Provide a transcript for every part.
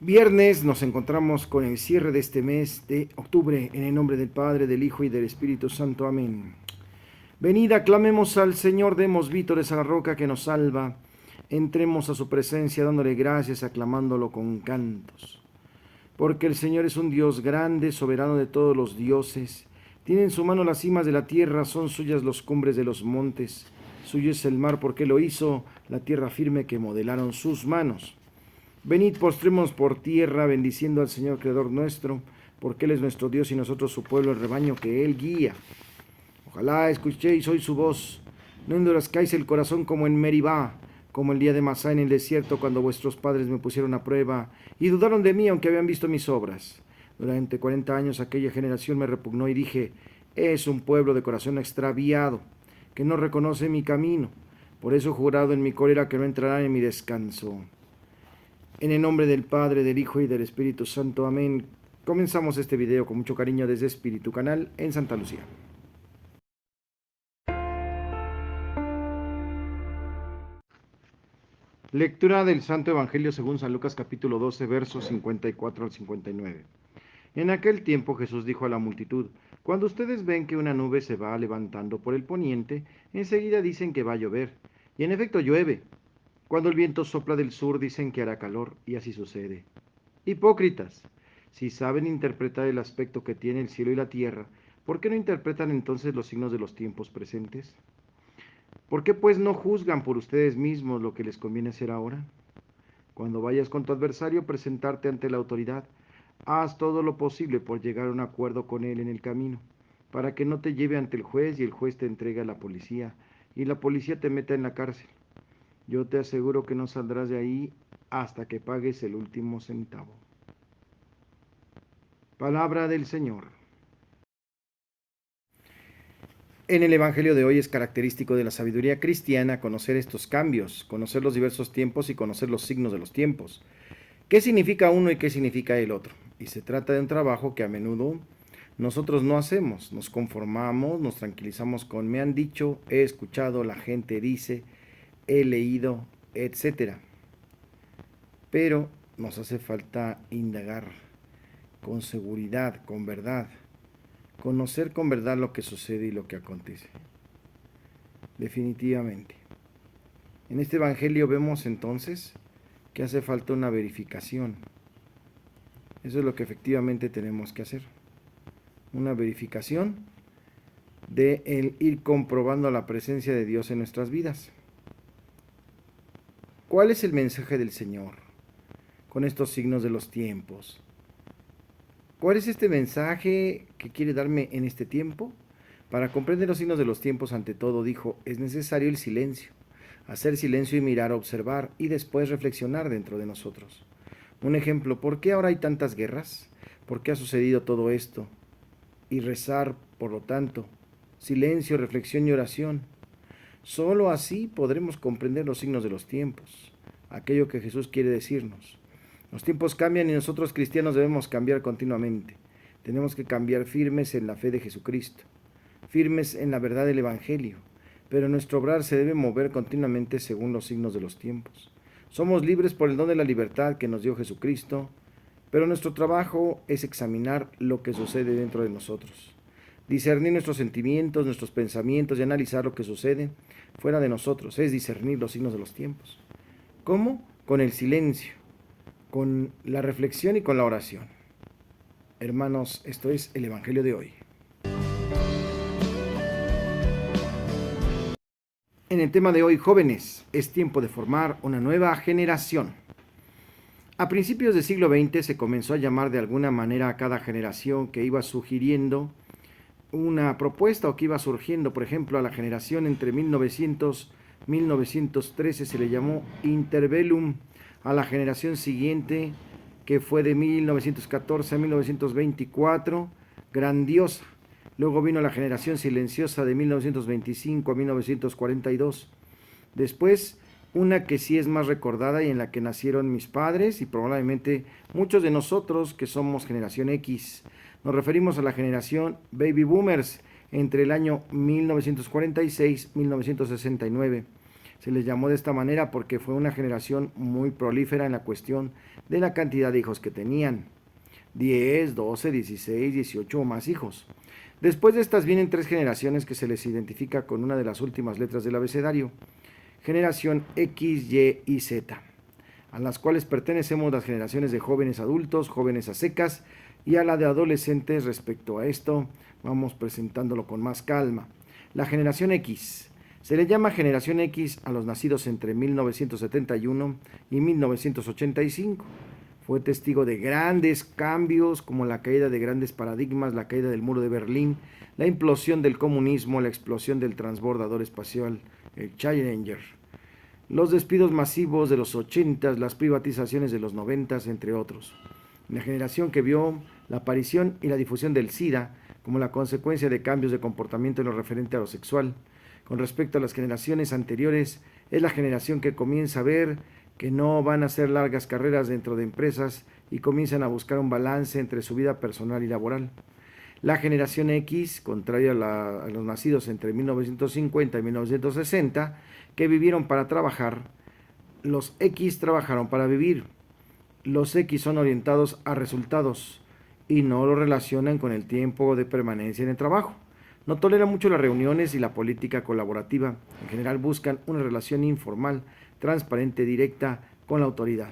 Viernes nos encontramos con el cierre de este mes de octubre, en el nombre del Padre, del Hijo y del Espíritu Santo. Amén. Venid, aclamemos al Señor, demos vítores a la roca que nos salva. Entremos a su presencia dándole gracias, aclamándolo con cantos. Porque el Señor es un Dios grande, soberano de todos los dioses. Tiene en su mano las cimas de la tierra, son suyas los cumbres de los montes. Suyo es el mar porque lo hizo, la tierra firme que modelaron sus manos. Venid, postrémonos por tierra, bendiciendo al Señor Creador nuestro, porque Él es nuestro Dios y nosotros su pueblo, el rebaño que Él guía. Ojalá escuchéis hoy su voz, no endurezcáis el corazón como en Meribá, como el día de Masá en el desierto, cuando vuestros padres me pusieron a prueba y dudaron de mí, aunque habían visto mis obras. Durante 40 años aquella generación me repugnó y dije, es un pueblo de corazón extraviado, que no reconoce mi camino. Por eso he jurado en mi cólera que no entrarán en mi descanso. En el nombre del Padre, del Hijo y del Espíritu Santo. Amén. Comenzamos este video con mucho cariño desde Espíritu Canal en Santa Lucía. Lectura del Santo Evangelio según San Lucas capítulo 12, versos 54 al 59. En aquel tiempo Jesús dijo a la multitud, cuando ustedes ven que una nube se va levantando por el poniente, enseguida dicen que va a llover, y en efecto llueve. Cuando el viento sopla del sur dicen que hará calor, y así sucede. Hipócritas, si saben interpretar el aspecto que tiene el cielo y la tierra, ¿por qué no interpretan entonces los signos de los tiempos presentes? ¿Por qué pues no juzgan por ustedes mismos lo que les conviene hacer ahora? Cuando vayas con tu adversario a presentarte ante la autoridad, haz todo lo posible por llegar a un acuerdo con él en el camino, para que no te lleve ante el juez y el juez te entregue a la policía, y la policía te meta en la cárcel. Yo te aseguro que no saldrás de ahí hasta que pagues el último centavo. Palabra del Señor. En el Evangelio de hoy es característico de la sabiduría cristiana conocer estos cambios, conocer los diversos tiempos y conocer los signos de los tiempos. ¿Qué significa uno y qué significa el otro? Y se trata de un trabajo que a menudo nosotros no hacemos, nos conformamos, nos tranquilizamos con me han dicho, he escuchado, la gente dice, he leído, etc. Pero nos hace falta indagar con seguridad, con verdad, conocer con verdad lo que sucede y lo que acontece. Definitivamente. En este Evangelio vemos entonces que hace falta una verificación. Eso es lo que efectivamente tenemos que hacer. Una verificación de el ir comprobando la presencia de Dios en nuestras vidas. ¿Cuál es el mensaje del Señor con estos signos de los tiempos? ¿Cuál es este mensaje que quiere darme en este tiempo? Para comprender los signos de los tiempos, ante todo, dijo, es necesario el silencio. Hacer silencio y mirar, observar y después reflexionar dentro de nosotros. Un ejemplo, ¿por qué ahora hay tantas guerras? ¿Por qué ha sucedido todo esto? Y rezar, por lo tanto, silencio, reflexión y oración. Solo así podremos comprender los signos de los tiempos, aquello que Jesús quiere decirnos. Los tiempos cambian y nosotros cristianos debemos cambiar continuamente. Tenemos que cambiar firmes en la fe de Jesucristo, firmes en la verdad del Evangelio, pero nuestro obrar se debe mover continuamente según los signos de los tiempos. Somos libres por el don de la libertad que nos dio Jesucristo, pero nuestro trabajo es examinar lo que sucede dentro de nosotros, discernir nuestros sentimientos, nuestros pensamientos y analizar lo que sucede fuera de nosotros, es discernir los signos de los tiempos. ¿Cómo? Con el silencio, con la reflexión y con la oración. Hermanos, esto es el Evangelio de hoy. En el tema de hoy, jóvenes, es tiempo de formar una nueva generación. A principios del siglo XX se comenzó a llamar de alguna manera a cada generación que iba sugiriendo una propuesta o que iba surgiendo. Por ejemplo, a la generación entre 1900 y 1913 se le llamó Interbellum. A la generación siguiente, que fue de 1914 a 1924, grandiosa. Luego vino la generación silenciosa de 1925 a 1942. Después, una que sí es más recordada y en la que nacieron mis padres y probablemente muchos de nosotros que somos generación X. Nos referimos a la generación Baby Boomers entre el año 1946 y 1969. Se les llamó de esta manera porque fue una generación muy prolífera en la cuestión de la cantidad de hijos que tenían. 10, 12, 16, 18 o más hijos. Después de estas vienen 3 generaciones que se les identifica con una de las últimas letras del abecedario. Generación X, Y y Z, a las cuales pertenecemos las generaciones de jóvenes adultos, jóvenes a secas y a la de adolescentes. Respecto a esto, vamos presentándolo con más calma. La generación X. Se le llama generación X a los nacidos entre 1971 y 1985. Fue testigo de grandes cambios como la caída de grandes paradigmas, la caída del muro de Berlín, la implosión del comunismo, la explosión del transbordador espacial, el Challenger, los despidos masivos de los 80, las privatizaciones de los 90, entre otros. La generación que vio la aparición y la difusión del SIDA como la consecuencia de cambios de comportamiento en lo referente a lo sexual. Con respecto a las generaciones anteriores, es la generación que comienza a ver que no van a hacer largas carreras dentro de empresas y comienzan a buscar un balance entre su vida personal y laboral. La generación X, contraria a los nacidos entre 1950 y 1960, que vivieron para trabajar, los X trabajaron para vivir. Los X son orientados a resultados y no lo relacionan con el tiempo de permanencia en el trabajo. No toleran mucho las reuniones y la política colaborativa. En general buscan una relación informal, transparente, directa con la autoridad.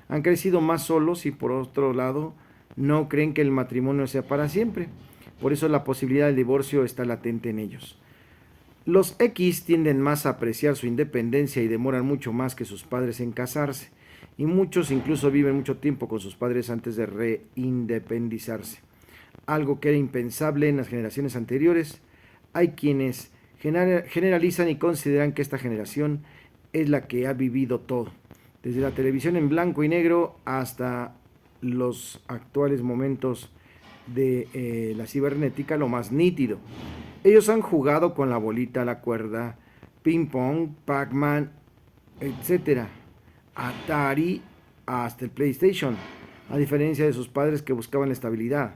Han crecido más solos y, por otro lado, no creen que el matrimonio sea para siempre. Por eso la posibilidad del divorcio está latente en ellos. Los X tienden más a apreciar su independencia y demoran mucho más que sus padres en casarse. Y muchos incluso viven mucho tiempo con sus padres antes de reindependizarse. Algo que era impensable en las generaciones anteriores. Hay quienes generalizan y consideran que esta generación es la que ha vivido todo, desde la televisión en blanco y negro hasta los actuales momentos de la cibernética, lo más nítido. Ellos han jugado con la bolita, la cuerda, ping pong, Pac-Man, etc. Atari, hasta el PlayStation, a diferencia de sus padres que buscaban la estabilidad.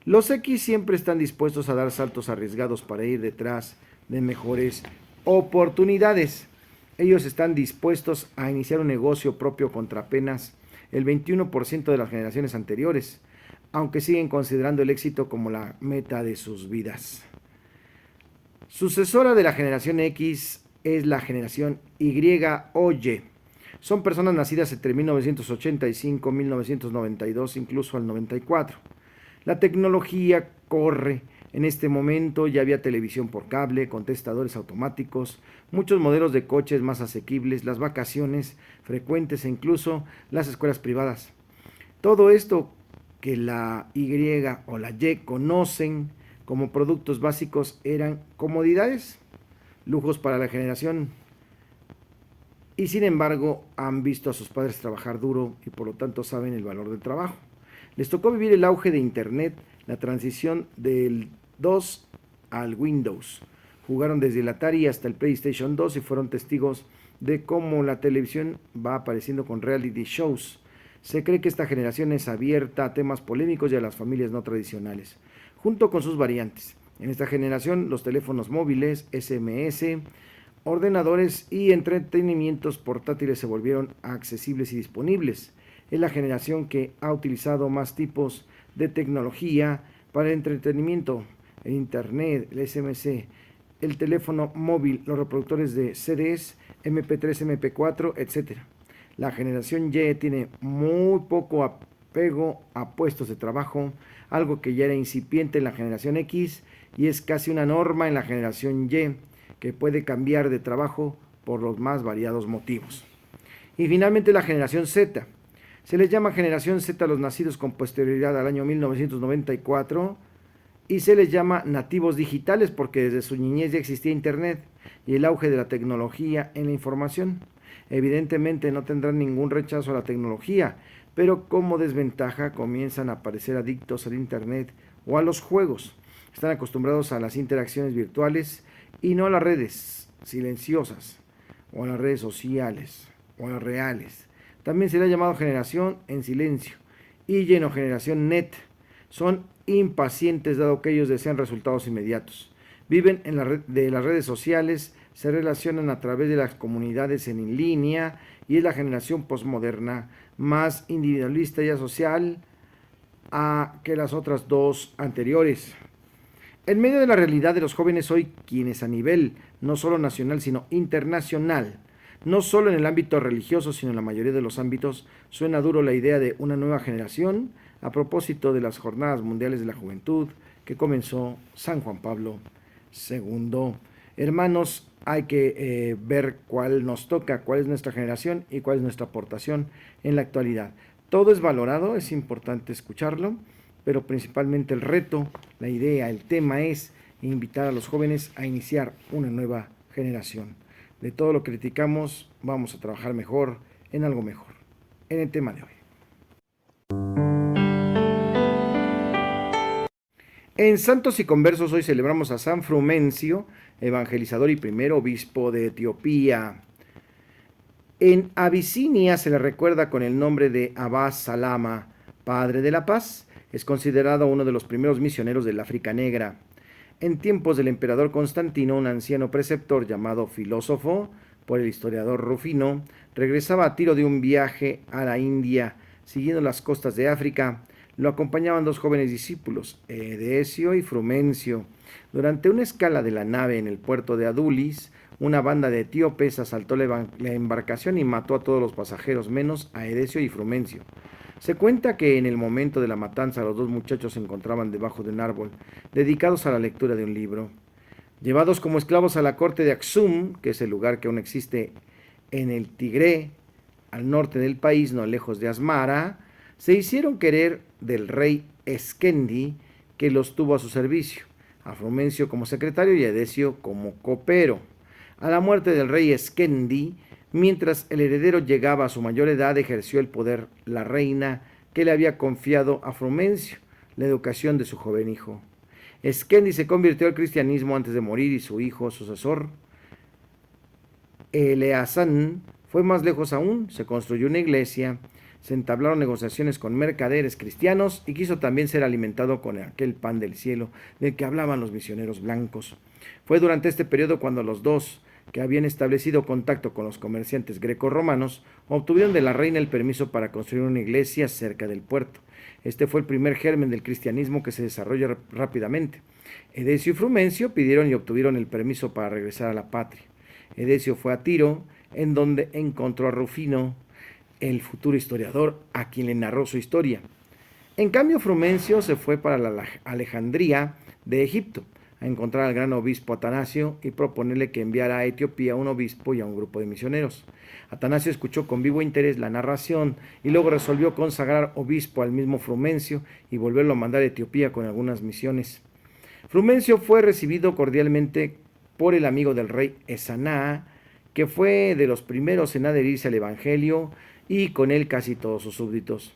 Los X siempre están dispuestos a dar saltos arriesgados para ir detrás de mejores oportunidades. Ellos están dispuestos a iniciar un negocio propio contra apenas el 21% de las generaciones anteriores, aunque siguen considerando el éxito como la meta de sus vidas. Sucesora de la generación X es la generación Y o Y. Son personas nacidas entre 1985, 1992, incluso al 94. La tecnología corre. En este momento ya había televisión por cable, contestadores automáticos, muchos modelos de coches más asequibles, las vacaciones frecuentes e incluso las escuelas privadas. Todo esto que la Y o la Y conocen como productos básicos eran comodidades, lujos para la generación. Y sin embargo han visto a sus padres trabajar duro y por lo tanto saben el valor del trabajo. Les tocó vivir el auge de Internet, la transición del 2 al Windows. Jugaron desde el Atari hasta el PlayStation 2 y fueron testigos de cómo la televisión va apareciendo con reality shows. Se cree que esta generación es abierta a temas polémicos y a las familias no tradicionales, junto con sus variantes. En esta generación, los teléfonos móviles, SMS, ordenadores y entretenimientos portátiles se volvieron accesibles y disponibles. Es la generación que ha utilizado más tipos de tecnología para el entretenimiento, el Internet, el SMS, el teléfono móvil, los reproductores de CDs, MP3, MP4, etc. La generación Y tiene muy poco apego a puestos de trabajo, algo que ya era incipiente en la generación X y es casi una norma en la generación Y, que puede cambiar de trabajo por los más variados motivos. Y finalmente la generación Z. Se les llama generación Z a los nacidos con posterioridad al año 1994 y se les llama nativos digitales porque desde su niñez ya existía Internet y el auge de la tecnología en la información. Evidentemente no tendrán ningún rechazo a la tecnología, pero como desventaja comienzan a parecer adictos al Internet o a los juegos. Están acostumbrados a las interacciones virtuales y no a las redes silenciosas o a las redes sociales o a las reales. También se le ha llamado generación en silencio y lleno generación net. Son impacientes dado que ellos desean resultados inmediatos. Viven en de las redes sociales se relacionan a través de las comunidades en línea y es la generación posmoderna más individualista y asocial que las otras dos anteriores. En medio de la realidad de los jóvenes hoy, quienes a nivel no solo nacional sino internacional, no solo en el ámbito religioso sino en la mayoría de los ámbitos, suena duro la idea de una nueva generación a propósito de las Jornadas Mundiales de la Juventud que comenzó San Juan Pablo II. Hermanos, hay que ver cuál nos toca, cuál es nuestra generación y cuál es nuestra aportación en la actualidad. Todo es valorado, es importante escucharlo, pero principalmente el reto, la idea, el tema es invitar a los jóvenes a iniciar una nueva generación. De todo lo que criticamos, vamos a trabajar mejor en algo mejor, en el tema de hoy. En Santos y Conversos hoy celebramos a San Frumencio, evangelizador y primer obispo de Etiopía. En Abisinia se le recuerda con el nombre de Abba Salama, padre de la paz. Es considerado uno de los primeros misioneros del África Negra. En tiempos del emperador Constantino, un anciano preceptor llamado Filósofo, por el historiador Rufino, regresaba a Tiro de un viaje a la India, siguiendo las costas de África. Lo acompañaban dos jóvenes discípulos, Edesio y Frumencio. Durante una escala de la nave en el puerto de Adulis, una banda de etíopes asaltó la embarcación y mató a todos los pasajeros, menos a Edesio y Frumencio. Se cuenta que en el momento de la matanza los dos muchachos se encontraban debajo de un árbol, dedicados a la lectura de un libro. Llevados como esclavos a la corte de Aksum, que es el lugar que aún existe en el Tigré, al norte del país, no lejos de Asmara, se hicieron querer del rey Eskendi, que los tuvo a su servicio, a Frumencio como secretario y a Edesio como copero. A la muerte del rey Eskendi, mientras el heredero llegaba a su mayor edad, ejerció el poder la reina que le había confiado a Frumencio la educación de su joven hijo. Eskendi se convirtió al cristianismo antes de morir y su hijo sucesor, Eleazán, fue más lejos aún, se construyó una iglesia, se entablaron negociaciones con mercaderes cristianos y quiso también ser alimentado con aquel pan del cielo del que hablaban los misioneros blancos. Fue durante este periodo cuando los dos, que habían establecido contacto con los comerciantes greco-romanos, obtuvieron de la reina el permiso para construir una iglesia cerca del puerto. Este fue el primer germen del cristianismo que se desarrolla rápidamente. Edesio y Frumencio pidieron y obtuvieron el permiso para regresar a la patria. Edesio fue a Tiro, en donde encontró a Rufino, el futuro historiador, a quien le narró su historia. En cambio, Frumencio se fue para la Alejandría de Egipto, a encontrar al gran obispo Atanasio y proponerle que enviara a Etiopía a un obispo y a un grupo de misioneros. Atanasio escuchó con vivo interés la narración y luego resolvió consagrar obispo al mismo Frumencio y volverlo a mandar a Etiopía con algunas misiones. Frumencio fue recibido cordialmente por el amigo del rey Esaná, que fue de los primeros en adherirse al evangelio, y con él casi todos sus súbditos.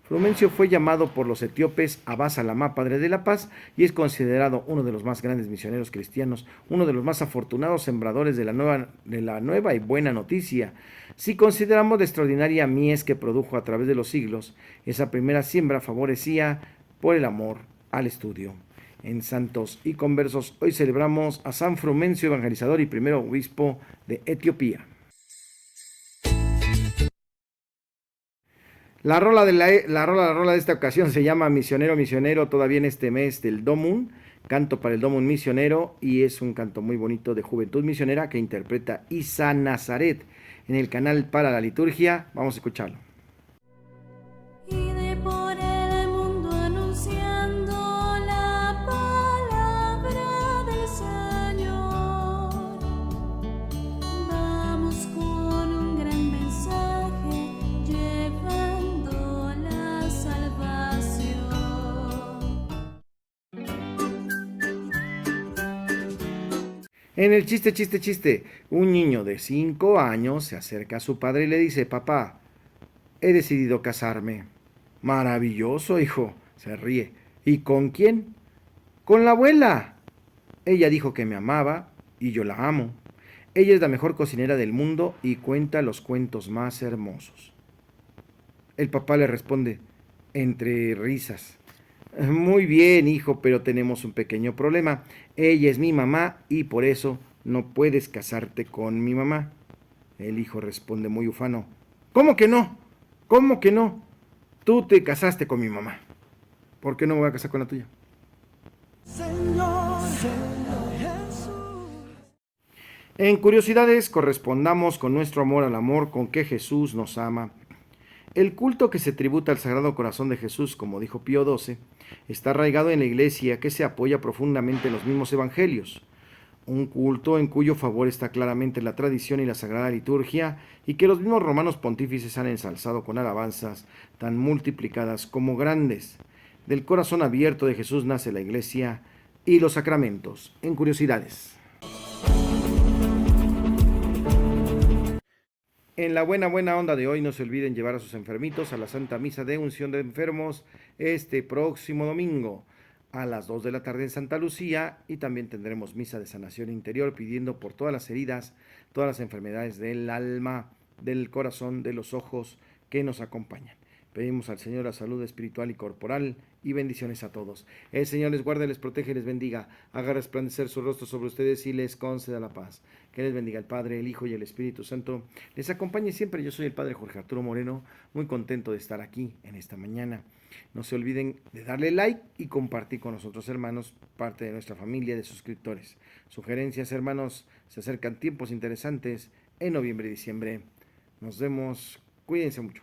Frumencio fue llamado por los etíopes Abba Salama, padre de la paz, y es considerado uno de los más grandes misioneros cristianos, uno de los más afortunados sembradores de la nueva y buena noticia. Si consideramos la extraordinaria mies que produjo a través de los siglos, esa primera siembra favorecía por el amor al estudio. En Santos y Conversos hoy celebramos a San Frumencio, evangelizador y primer obispo de Etiopía. La rola de esta ocasión se llama Misionero, Misionero, todavía en este mes del Domun, canto para el Domun misionero, y es un canto muy bonito de Juventud Misionera que interpreta Isa Nazaret en el canal para la liturgia. Vamos a escucharlo. En el chiste, un niño de 5 años se acerca a su padre y le dice: papá, he decidido casarme. Maravilloso, hijo, se ríe. ¿Y con quién? Con la abuela. Ella dijo que me amaba y yo la amo. Ella es la mejor cocinera del mundo y cuenta los cuentos más hermosos. El papá le responde, entre risas: muy bien, hijo, pero tenemos un pequeño problema. Ella es mi mamá y por eso no puedes casarte con mi mamá. El hijo responde muy ufano, ¿cómo que no? ¿Cómo que no? Tú te casaste con mi mamá. ¿Por qué no me voy a casar con la tuya? Señor, Señor Jesús. En curiosidades correspondamos con nuestro amor al amor con que Jesús nos ama. El culto que se tributa al Sagrado Corazón de Jesús, como dijo Pío XII, está arraigado en la Iglesia, que se apoya profundamente en los mismos evangelios. Un culto en cuyo favor está claramente la tradición y la Sagrada Liturgia, y que los mismos romanos pontífices han ensalzado con alabanzas tan multiplicadas como grandes. Del corazón abierto de Jesús nace la Iglesia y los sacramentos. En curiosidades. En la buena onda de hoy, no se olviden llevar a sus enfermitos a la Santa Misa de Unción de Enfermos este próximo domingo a las 2 de la tarde en Santa Lucía, y también tendremos misa de sanación interior pidiendo por todas las heridas, todas las enfermedades del alma, del corazón, de los ojos que nos acompañan. Pedimos al Señor la salud espiritual y corporal, y bendiciones a todos. El Señor les guarde, les protege, les bendiga, haga resplandecer su rostro sobre ustedes y les conceda la paz. Que les bendiga el Padre, el Hijo y el Espíritu Santo. Les acompañe siempre. Yo soy el Padre Jorge Arturo Moreno, muy contento de estar aquí en esta mañana. No se olviden de darle like y compartir con nosotros, hermanos, parte de nuestra familia de suscriptores. Sugerencias, hermanos, se acercan tiempos interesantes en noviembre y diciembre. Nos vemos, cuídense mucho.